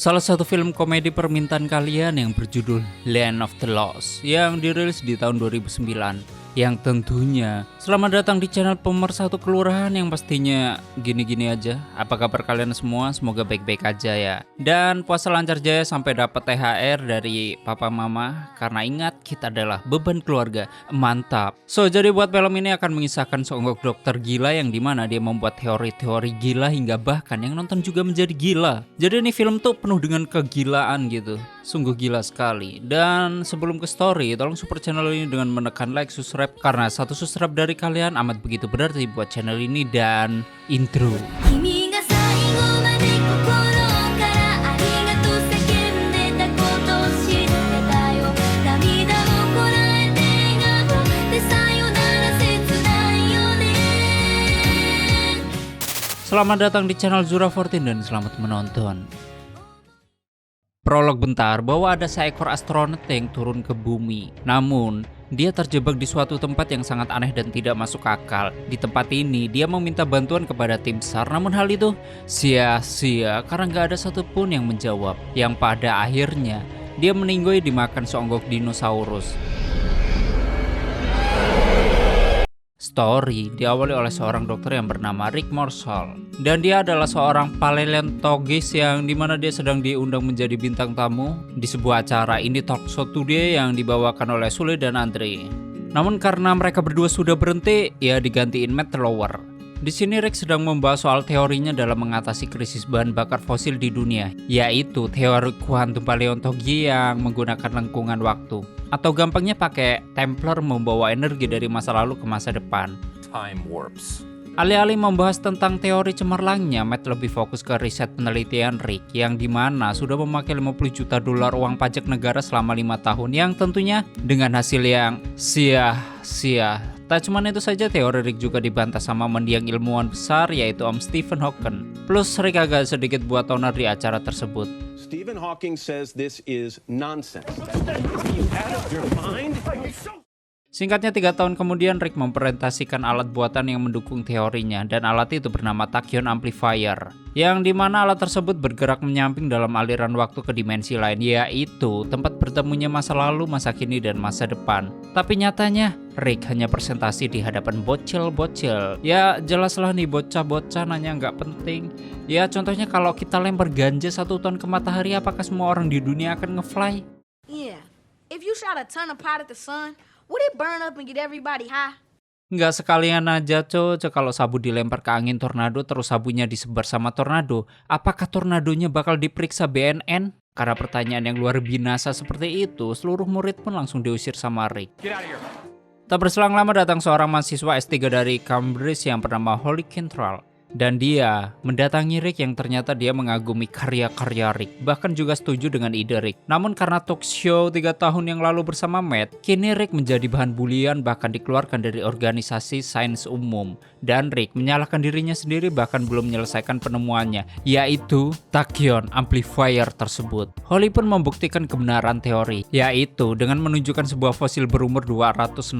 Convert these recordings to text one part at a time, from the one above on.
Salah satu film komedi permintaan kalian yang berjudul Land of the Lost yang dirilis di tahun 2009. Yang tentunya selamat datang di channel pemersatu kelurahan yang pastinya gini-gini aja. Apa kabar kalian semua? Semoga baik-baik aja ya. Dan puasa lancar jaya sampai dapat THR dari papa mama. Karena ingat kita adalah beban keluarga. Mantap. So jadi buat film ini akan mengisahkan seonggok dokter gila yang dimana dia membuat teori-teori gila hingga bahkan yang nonton juga menjadi gila. Jadi ini film tuh penuh dengan kegilaan gitu. Sungguh gila sekali. Dan sebelum ke story, tolong support channel ini dengan menekan like, subscribe, karena satu subscribe dari kalian amat begitu berarti buat channel ini. Dan intro. Selamat datang di channel Zura14 dan selamat menonton. Prolog bentar bahwa ada seekor astronot yang turun ke bumi. Namun, dia terjebak di suatu tempat yang sangat aneh dan tidak masuk akal. Di tempat ini, dia meminta bantuan kepada tim SAR. Namun hal itu sia-sia karena gak ada satupun yang menjawab. Yang pada akhirnya, dia meninggoy dimakan seonggok dinosaurus. Story diawali oleh seorang dokter yang bernama Rick Morsall, dan dia adalah seorang paleontologis yang dimana dia sedang diundang menjadi bintang tamu di sebuah acara Indie Talk Show Today yang dibawakan oleh Sule dan Andre. Namun karena mereka berdua sudah berhenti, ya digantiin Matt Lauer. Di sini Rick sedang membahas soal teorinya dalam mengatasi krisis bahan bakar fosil di dunia, yaitu teori kuantum paleontologi yang menggunakan lengkungan waktu. Atau gampangnya pakai Templar membawa energi dari masa lalu ke masa depan. Time warps. Alih-alih membahas tentang teori cemerlangnya, Matt lebih fokus ke riset penelitian Rick yang dimana sudah memakai 50 juta dolar uang pajak negara selama 5 tahun yang tentunya dengan hasil yang sia-sia. Tak cuma itu saja, teori Rick juga dibantah sama mendiang ilmuwan besar yaitu Om Stephen Hawking. Plus Rick agak sedikit buat onar di acara tersebut. Stephen Hawking says this is nonsense. Are you out of your mind? Singkatnya 3 tahun kemudian Rick mempresentasikan alat buatan yang mendukung teorinya, dan alat itu bernama Tachyon Amplifier, yang dimana alat tersebut bergerak menyamping dalam aliran waktu ke dimensi lain, yaitu tempat bertemunya masa lalu, masa kini, dan masa depan. Tapi nyatanya Rick hanya presentasi di hadapan bocil-bocil. Ya jelaslah nih bocah-bocah nanya nggak penting. Ya contohnya kalau kita lempar ganja 1 ton ke matahari, apakah semua orang di dunia akan ngefly? Yeah, if you shot a ton of pot at the sun, would it burn up and get everybody high? Nggak sekalian aja coy, kalau sabu dilempar ke angin tornado terus sabunya disebar sama tornado, apakah tornadonya bakal diperiksa BNN? Karena pertanyaan yang luar binasa seperti itu, seluruh murid pun langsung diusir sama Rick. Get out of here. Tak berselang lama datang seorang mahasiswa S3 dari Cambridge yang bernama Holly Cantrell. Dan dia mendatangi Rick yang ternyata dia mengagumi karya-karya Rick, bahkan juga setuju dengan ide Rick. Namun karena talk show 3 tahun yang lalu bersama Matt, kini Rick menjadi bahan bulian bahkan dikeluarkan dari organisasi sains umum. Dan Rick menyalahkan dirinya sendiri bahkan belum menyelesaikan penemuannya, yaitu Tachyon Amplifier tersebut. Holly pun membuktikan kebenaran teori, yaitu dengan menunjukkan sebuah fosil berumur 265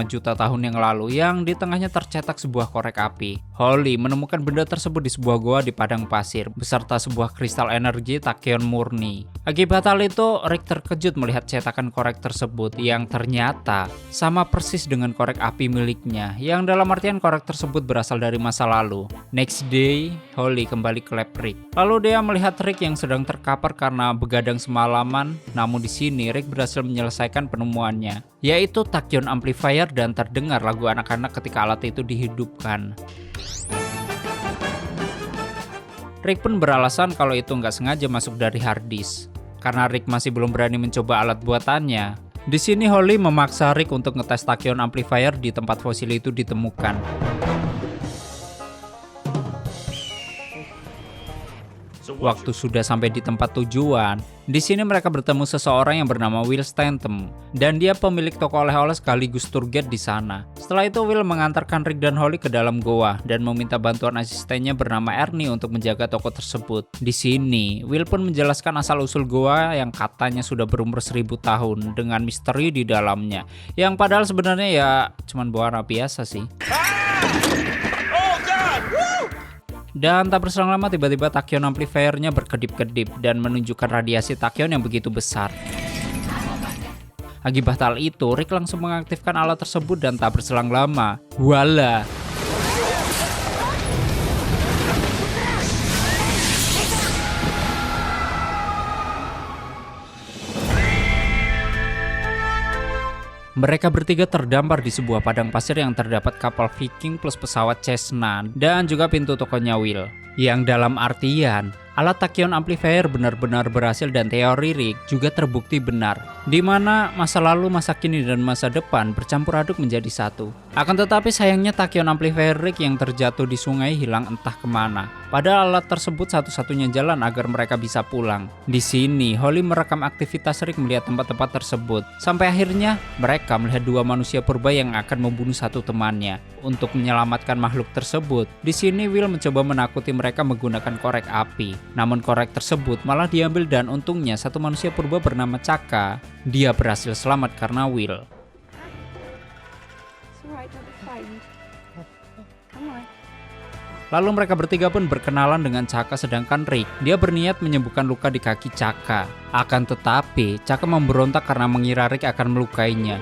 juta tahun yang lalu yang di tengahnya tercetak sebuah korek api. Holly menemukan benda tersebut di sebuah goa di padang pasir beserta sebuah kristal energi Tachyon murni. Akibat hal itu, Rick terkejut melihat cetakan korek tersebut yang ternyata sama persis dengan korek api miliknya, yang dalam artian korek tersebut berasal dari masa lalu. Next day, Holly kembali ke lab Rick. Lalu dia melihat Rick yang sedang terkapar karena begadang semalaman. Namun di sini Rick berhasil menyelesaikan penemuannya, yaitu Tachyon Amplifier, dan terdengar lagu anak-anak ketika alat itu dihidupkan. Rick pun beralasan kalau itu nggak sengaja masuk dari hard disk. Karena Rick masih belum berani mencoba alat buatannya, di sini Holly memaksa Rick untuk ngetes Tachyon Amplifier di tempat fosil itu ditemukan. Waktu sudah sampai di tempat tujuan, di sini mereka bertemu seseorang yang bernama Will Stanton, dan dia pemilik toko oleh-oleh sekaligus tour guide di sana. Setelah itu Will mengantarkan Rick dan Holly ke dalam goa dan meminta bantuan asistennya bernama Ernie untuk menjaga toko tersebut. Di sini, Will pun menjelaskan asal-usul goa yang katanya sudah berumur 1000 tahun dengan misteri di dalamnya, yang padahal sebenarnya ya cuman buah biasa sih. Dan tak berselang lama tiba-tiba tachyon amplifiernya berkedip-kedip dan menunjukkan radiasi tachyon yang begitu besar. Akibat hal itu, Rick langsung mengaktifkan alat tersebut dan tak berselang lama, voila! Mereka bertiga terdampar di sebuah padang pasir yang terdapat kapal Viking plus pesawat Cessna dan juga pintu tokonya Will. Yang dalam artian, alat tachyon amplifier benar-benar berhasil dan teori Rick juga terbukti benar, di mana masa lalu, masa kini, dan masa depan bercampur aduk menjadi satu. Akan tetapi sayangnya tachyon amplifier Rick yang terjatuh di sungai hilang entah kemana. Padahal alat tersebut satu-satunya jalan agar mereka bisa pulang. Di sini, Holly merekam aktivitas Rick melihat tempat-tempat tersebut. Sampai akhirnya, mereka melihat dua manusia purba yang akan membunuh satu temannya. Untuk menyelamatkan makhluk tersebut, di sini Will mencoba menakuti mereka menggunakan korek api. Namun korek tersebut malah diambil dan untungnya satu manusia purba bernama Chaka. Dia berhasil selamat karena Will. Lalu mereka bertiga pun berkenalan dengan Chaka, sedangkan Rick, dia berniat menyembuhkan luka di kaki Chaka. Akan tetapi, Chaka memberontak karena mengira Rick akan melukainya.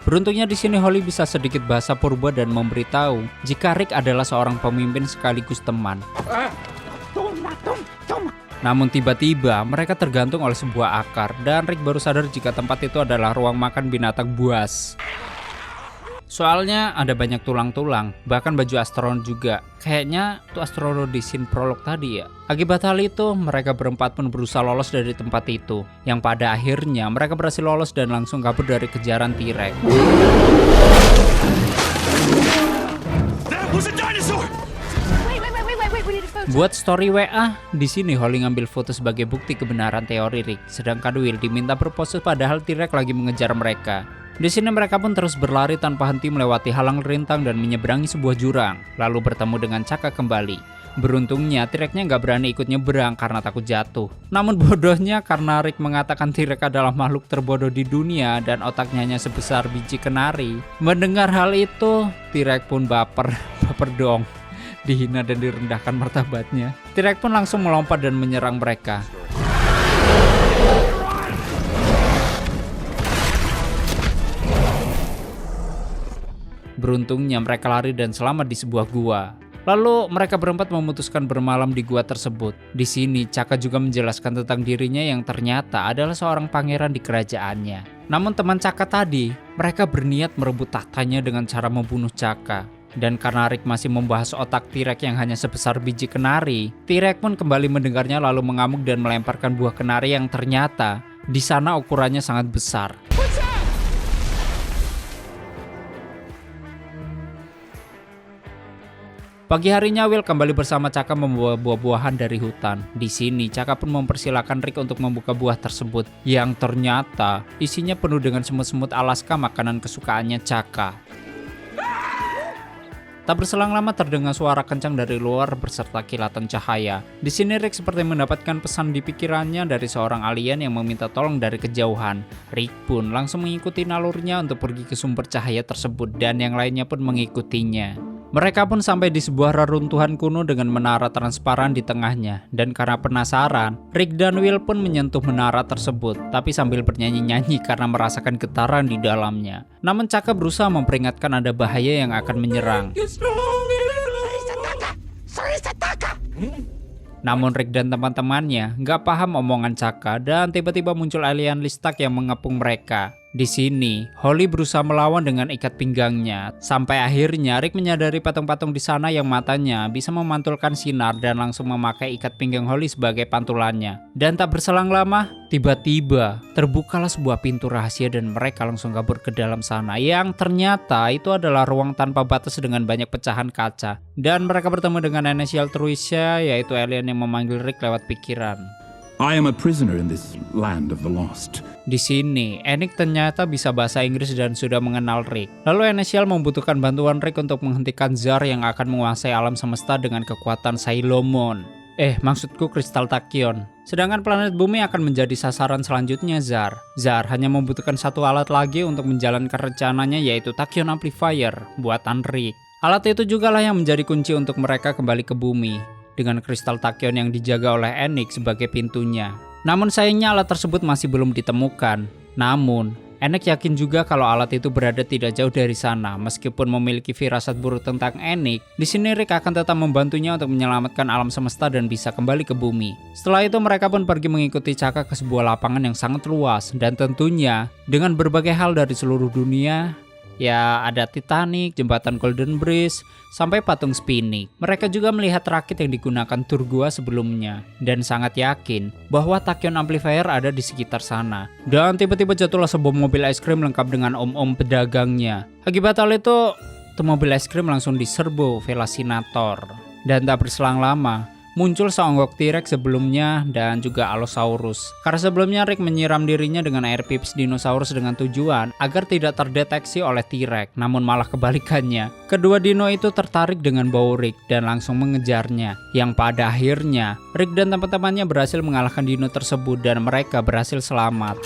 Beruntungnya di sini Holly bisa sedikit bahasa purba dan memberitahu jika Rick adalah seorang pemimpin sekaligus teman. Namun tiba-tiba mereka tergantung oleh sebuah akar dan Rick baru sadar jika tempat itu adalah ruang makan binatang buas. Soalnya ada banyak tulang-tulang, bahkan baju astronot juga. Kayaknya itu astronot di scene prolog tadi ya. Akibat hal itu, mereka berempat pun berusaha lolos dari tempat itu. Yang pada akhirnya mereka berhasil lolos dan langsung kabur dari kejaran T-Rex. Buat story WA, di sini Holly ngambil foto sebagai bukti kebenaran teori Rick, sedangkan Will diminta berpose padahal T-Rex lagi mengejar mereka. Di sini mereka pun terus berlari tanpa henti melewati halang rintang dan menyeberangi sebuah jurang, lalu bertemu dengan Chaka kembali. Beruntungnya T-Rex-nya nggak berani ikut nyeberang karena takut jatuh. Namun bodohnya karena Rick mengatakan T-Rex adalah makhluk terbodoh di dunia dan otaknya hanya sebesar biji kenari. Mendengar hal itu, T-Rex pun baper dong. Dihina dan direndahkan martabatnya. T-Rex pun langsung melompat dan menyerang mereka. Beruntungnya mereka lari dan selamat di sebuah gua. Lalu mereka berempat memutuskan bermalam di gua tersebut. Di sini Chaka juga menjelaskan tentang dirinya yang ternyata adalah seorang pangeran di kerajaannya. Namun teman Chaka tadi, mereka berniat merebut tahtanya dengan cara membunuh Chaka. Dan karena Rick masih membahas otak T-Rex yang hanya sebesar biji kenari, T-Rex pun kembali mendengarnya lalu mengamuk dan melemparkan buah kenari yang ternyata di sana ukurannya sangat besar. Pagi harinya Will kembali bersama Chaka membawa buah-buahan dari hutan. Di sini Chaka pun mempersilahkan Rick untuk membuka buah tersebut yang ternyata isinya penuh dengan semut-semut Alaska, makanan kesukaannya Chaka. Tak berselang lama terdengar suara kencang dari luar berserta kilatan cahaya. Di sini Rick seperti mendapatkan pesan di pikirannya dari seorang alien yang meminta tolong dari kejauhan. Rick pun langsung mengikuti nalurnya untuk pergi ke sumber cahaya tersebut dan yang lainnya pun mengikutinya. Mereka pun sampai di sebuah reruntuhan kuno dengan menara transparan di tengahnya. Dan karena penasaran, Rick dan Will pun menyentuh menara tersebut, tapi sambil bernyanyi-nyanyi karena merasakan getaran di dalamnya. Namun Chaka berusaha memperingatkan ada bahaya yang akan menyerang. Namun Rick dan teman-temannya nggak paham omongan Chaka dan tiba-tiba muncul alien listak yang mengepung mereka. Di sini, Holly berusaha melawan dengan ikat pinggangnya. Sampai akhirnya Rick menyadari patung-patung di sana yang matanya bisa memantulkan sinar dan langsung memakai ikat pinggang Holly sebagai pantulannya. Dan tak berselang lama, tiba-tiba terbukalah sebuah pintu rahasia dan mereka langsung kabur ke dalam sana. Yang ternyata itu adalah ruang tanpa batas dengan banyak pecahan kaca. Dan mereka bertemu dengan Initial Trucia, yaitu alien yang memanggil Rick lewat pikiran. I am a prisoner in this land of the lost. Di sini, Enix ternyata bisa bahasa Inggris dan sudah mengenal Rick. Lalu Initial membutuhkan bantuan Rick untuk menghentikan Zar yang akan menguasai alam semesta dengan kekuatan Sailomon. Maksudku kristal Tachyon. Sedangkan planet bumi akan menjadi sasaran selanjutnya Zar. Zar hanya membutuhkan satu alat lagi untuk menjalankan rencananya, yaitu Tachyon Amplifier buatan Rick. Alat itu juga lah yang menjadi kunci untuk mereka kembali ke bumi, dengan kristal Tachyon yang dijaga oleh Enic sebagai pintunya. Namun sayangnya alat tersebut masih belum ditemukan. Namun Enic yakin juga kalau alat itu berada tidak jauh dari sana. Meskipun memiliki firasat buruk tentang Enic, di sini Rick akan tetap membantunya untuk menyelamatkan alam semesta dan bisa kembali ke bumi. Setelah itu mereka pun pergi mengikuti Chaka ke sebuah lapangan yang sangat luas, dan tentunya dengan berbagai hal dari seluruh dunia. Ya, ada Titanic, jembatan Golden Bridge, sampai patung Sphinx. Mereka juga melihat rakit yang digunakan tur gua sebelumnya, dan sangat yakin bahwa Tachyon Amplifier ada di sekitar sana. Dan tiba-tiba jatuhlah sebuah mobil es krim lengkap dengan om-om pedagangnya. Akibat hal itu, mobil es krim langsung diserbu Velocinator. Dan tak berselang lama, muncul seonggok T-Rex sebelumnya dan juga Allosaurus. Karena sebelumnya Rick menyiram dirinya dengan air pipis dinosaurus dengan tujuan agar tidak terdeteksi oleh T-Rex, namun malah kebalikannya. Kedua dino itu tertarik dengan bau Rick dan langsung mengejarnya, yang pada akhirnya Rick dan teman-temannya berhasil mengalahkan dino tersebut dan mereka berhasil selamat.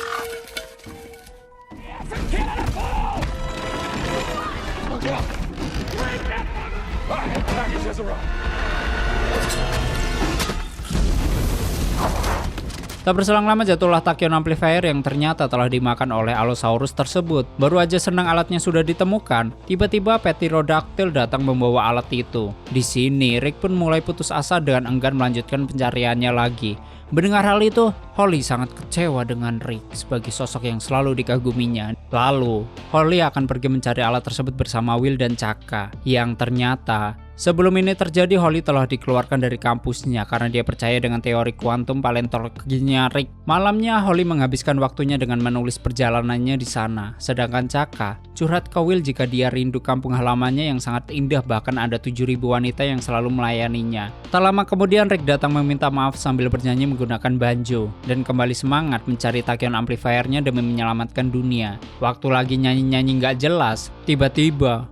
Tak berselang lama jatuhlah Tachyon Amplifier yang ternyata telah dimakan oleh Allosaurus tersebut. Baru aja senang alatnya sudah ditemukan, tiba-tiba Pterodactyl datang membawa alat itu. Di sini Rick pun mulai putus asa dan enggan melanjutkan pencariannya lagi. Mendengar hal itu, Holly sangat kecewa dengan Rick sebagai sosok yang selalu dikaguminya. Lalu, Holly akan pergi mencari alat tersebut bersama Will dan Chaka, yang ternyata sebelum ini terjadi Holly telah dikeluarkan dari kampusnya karena dia percaya dengan teori kuantum paleontologinya Rick. Malamnya Holly menghabiskan waktunya dengan menulis perjalanannya di sana, sedangkan Chaka curhat ke Will jika dia rindu kampung halamannya yang sangat indah, bahkan ada 7.000 wanita yang selalu melayaninya. Tak lama kemudian Rick datang meminta maaf sambil bernyanyi menggunakan banjo dan kembali semangat mencari Tachyon Amplifiernya demi menyelamatkan dunia. Waktu lagi nyanyi-nyanyi nggak jelas, tiba-tiba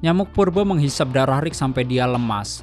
nyamuk purba menghisap darah Rick sampai dia lemas.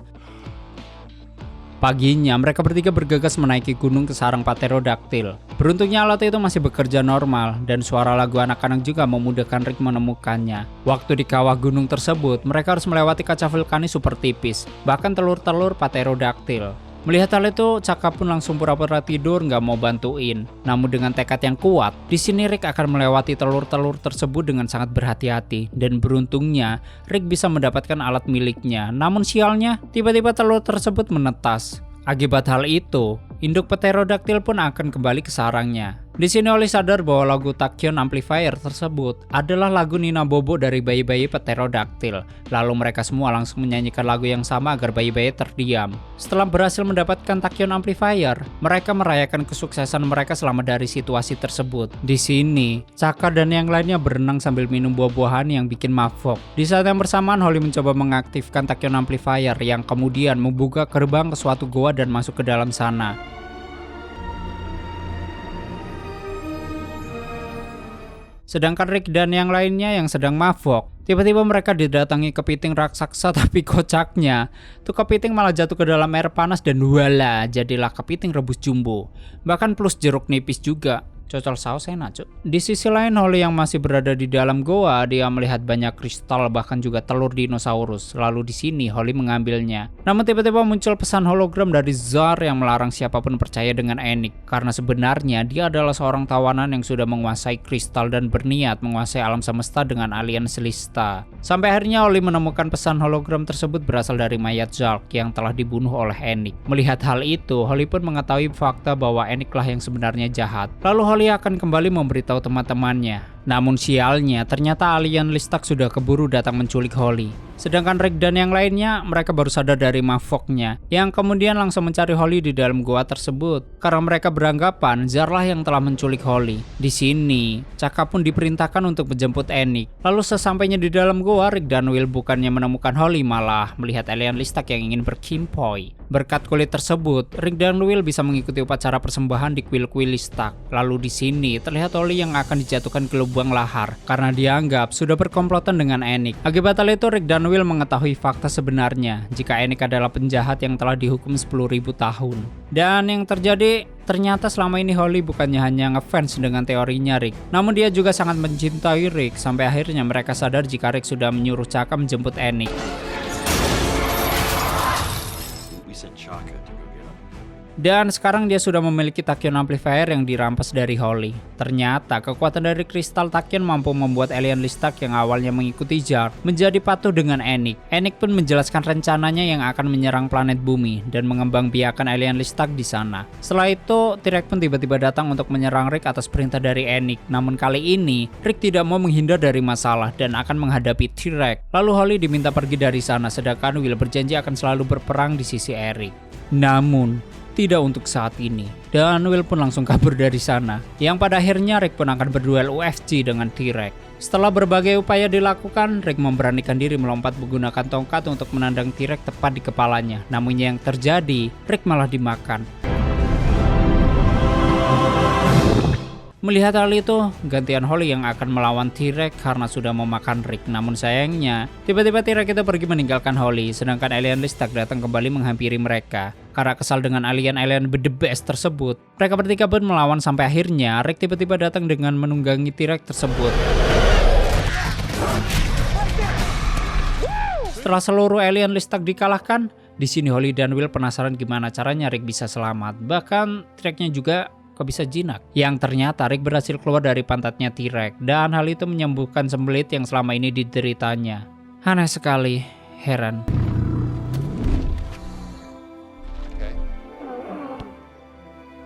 Paginya, mereka bertiga bergegas menaiki gunung ke sarang Pterodactyl. Beruntungnya alat itu masih bekerja normal, dan suara lagu anak-anak juga memudahkan Rick menemukannya. Waktu di kawah gunung tersebut, mereka harus melewati kaca vulkanis super tipis, bahkan telur-telur Pterodactyl. Melihat hal itu, Chaka pun langsung pura-pura tidur nggak mau bantuin. Namun dengan tekad yang kuat, di sini Rick akan melewati telur-telur tersebut dengan sangat berhati-hati. Dan beruntungnya, Rick bisa mendapatkan alat miliknya. Namun sialnya, tiba-tiba telur tersebut menetas. Akibat hal itu, induk Pterodactyl pun akan kembali ke sarangnya. Di sini Holly sadar bahwa lagu Tachyon Amplifier tersebut adalah lagu Nina Bobo dari bayi-bayi Pterodactyl. Lalu mereka semua langsung menyanyikan lagu yang sama agar bayi-bayi terdiam. Setelah berhasil mendapatkan Tachyon Amplifier, mereka merayakan kesuksesan mereka selama dari situasi tersebut. Di sini, Chaka dan yang lainnya berenang sambil minum buah-buahan yang bikin mabok. Di saat yang bersamaan, Holly mencoba mengaktifkan Tachyon Amplifier yang kemudian membuka gerbang ke suatu goa dan masuk ke dalam sana. Sedangkan Rick dan yang lainnya yang sedang mabok, tiba-tiba mereka didatangi kepiting raksasa, tapi kocaknya tuh kepiting malah jatuh ke dalam air panas dan wala, jadilah kepiting rebus jumbo. Bahkan plus jeruk nipis juga. Cocol saus enak cuk. Di sisi lain, Holly yang masih berada di dalam goa, dia melihat banyak kristal bahkan juga telur dinosaurus. Lalu di sini Holly mengambilnya. Namun tiba-tiba muncul pesan hologram dari Zar yang melarang siapapun percaya dengan Enic, karena sebenarnya dia adalah seorang tawanan yang sudah menguasai kristal dan berniat menguasai alam semesta dengan alien Selista. Sampai akhirnya Holly menemukan pesan hologram tersebut berasal dari mayat Zark yang telah dibunuh oleh Enic. Melihat hal itu, Holly pun mengetahui fakta bahwa Enic lah yang sebenarnya jahat. Lalu Holly akan kembali memberitahu teman-temannya. Namun sialnya, ternyata alien Listak sudah keburu datang menculik Holly. Sedangkan Rick dan yang lainnya, mereka baru sadar dari maboknya, yang kemudian langsung mencari Holly di dalam goa tersebut. Karena mereka beranggapan Zarlah yang telah menculik Holly. Di sini, Chaka pun diperintahkan untuk menjemput Enic. Lalu sesampainya di dalam goa, Rick dan Will bukannya menemukan Holly, malah melihat alien Listak yang ingin berkimpoi. Berkat kulit tersebut, Rick dan Will bisa mengikuti upacara persembahan di kuil Listak. Lalu di sini terlihat Holly yang akan dijatuhkan ke lubang lahar karena dianggap sudah berkomplotan dengan Enix. Akibat hal itu, Rick dan Will mengetahui fakta sebenarnya jika Enix adalah penjahat yang telah dihukum 10.000 tahun. Dan yang terjadi, ternyata selama ini Holly bukannya hanya ngefans dengan teorinya Rick, namun dia juga sangat mencintai Rick sampai akhirnya mereka sadar jika Rick sudah menyuruh Chaka menjemput Enix. Dan sekarang dia sudah memiliki Tachyon Amplifier yang dirampas dari Holly. Ternyata kekuatan dari kristal Tachyon mampu membuat alien Listak yang awalnya mengikuti Jar menjadi patuh dengan Enix. Enix pun menjelaskan rencananya yang akan menyerang planet bumi dan mengembangbiakan alien Listak di sana. Setelah itu, T-Rex pun tiba-tiba datang untuk menyerang Rick atas perintah dari Enix. Namun kali ini, Rick tidak mau menghindar dari masalah dan akan menghadapi T-Rex. Lalu Holly diminta pergi dari sana, sedangkan Will berjanji akan selalu berperang di sisi Eric. Namun tidak untuk saat ini, dan Will pun langsung kabur dari sana, yang pada akhirnya Rick pun akan berduel UFC dengan T-Rex. Setelah berbagai upaya dilakukan, Rick memberanikan diri melompat menggunakan tongkat untuk menandang T-Rex tepat di kepalanya. Namun yang terjadi, Rick malah dimakan. Melihat hal itu, gantian Holly yang akan melawan T-Rex karena sudah memakan Rick. Namun sayangnya, tiba-tiba T-Rex itu pergi meninggalkan Holly, sedangkan alien Listak datang kembali menghampiri mereka. Karena kesal dengan alien-alien the best tersebut, mereka bertiga pun melawan sampai akhirnya Rick tiba-tiba datang dengan menunggangi T-Rex tersebut. Setelah seluruh alien Listak dikalahkan, di sini Holly dan Will penasaran gimana caranya Rick bisa selamat. Bahkan T-Rex-nya juga kok bisa jinak. Yang ternyata Rick berhasil keluar dari pantatnya T-Rex dan hal itu menyembuhkan sembelit yang selama ini dideritanya. Aneh sekali, heran.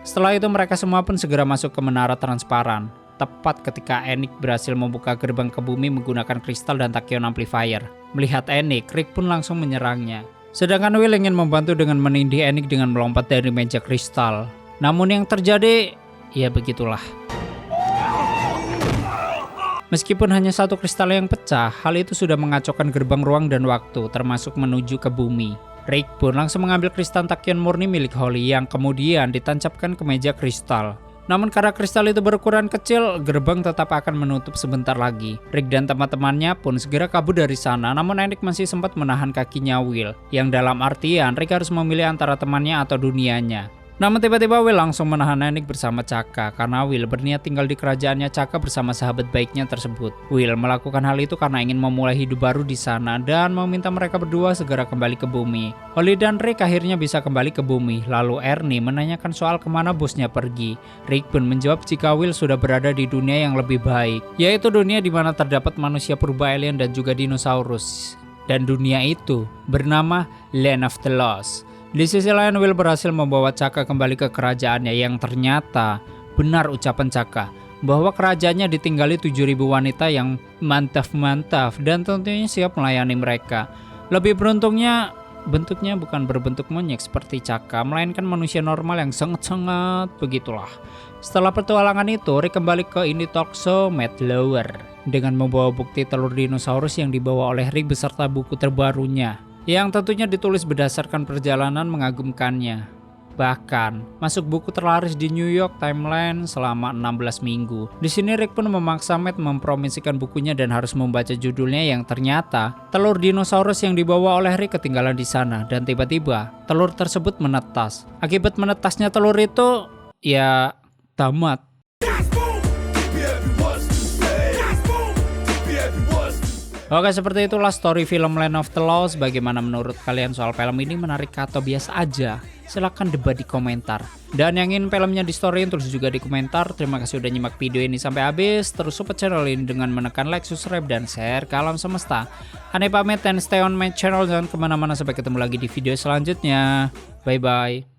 Setelah itu mereka semua pun segera masuk ke menara transparan. Tepat ketika Enix berhasil membuka gerbang ke bumi menggunakan kristal dan Tachyon Amplifier. Melihat Enix, Rick pun langsung menyerangnya. Sedangkan Will ingin membantu dengan menindih Enix dengan melompat dari meja kristal. Namun yang terjadi, ya begitulah. Meskipun hanya satu kristal yang pecah, hal itu sudah mengacaukan gerbang ruang dan waktu, termasuk menuju ke bumi. Rick pun langsung mengambil kristal Tachyon murni milik Holly yang kemudian ditancapkan ke meja kristal. Namun karena kristal itu berukuran kecil, gerbang tetap akan menutup sebentar lagi. Rick dan teman-temannya pun segera kabur dari sana, namun Enix masih sempat menahan kakinya Will, yang dalam artian Rick harus memilih antara temannya atau dunianya. Namun tiba-tiba Will langsung menahan Enix bersama Chaka karena Will berniat tinggal di kerajaannya Chaka bersama sahabat baiknya tersebut. Will melakukan hal itu karena ingin memulai hidup baru di sana dan meminta mereka berdua segera kembali ke bumi. Holly dan Rick akhirnya bisa kembali ke bumi. Lalu Ernie menanyakan soal kemana bosnya pergi. Rick pun menjawab jika Will sudah berada di dunia yang lebih baik, yaitu dunia di mana terdapat manusia purba alien dan juga dinosaurus. Dan dunia itu bernama Land of the Lost. Di sisi lain, Will berhasil membawa Chaka kembali ke kerajaannya yang ternyata benar ucapan Chaka bahwa kerajaannya ditinggali 7.000 wanita yang mantap-mantap dan tentunya siap melayani mereka. Lebih beruntungnya, bentuknya bukan berbentuk monyet seperti Chaka, melainkan manusia normal yang sangat-sangat begitulah. Setelah petualangan itu, Rick kembali ke Indie Talk Show Matt Lauer dengan membawa bukti telur dinosaurus yang dibawa oleh Rick beserta buku terbarunya, yang tentunya ditulis berdasarkan perjalanan mengagumkannya. Bahkan, masuk buku terlaris di New York Timeline selama 16 minggu. Di sini Rick pun memaksa Matt mempromosikan bukunya dan harus membaca judulnya yang ternyata telur dinosaurus yang dibawa oleh Rick ketinggalan di sana dan tiba-tiba telur tersebut menetas. Akibat menetasnya telur itu, ya tamat. Oke, seperti itulah story film Land of the Lost. Bagaimana menurut kalian soal film ini, menarik atau biasa aja? Silahkan debat di komentar. Dan yang ingin filmnya di storyin tulis juga di komentar. Terima kasih udah nyimak video ini sampai habis. Terus support channel ini dengan menekan like, subscribe, dan share ke alam semesta. Aneh pamit dan stay on my channel. Jangan kemana-mana, sampai ketemu lagi di video selanjutnya. Bye-bye.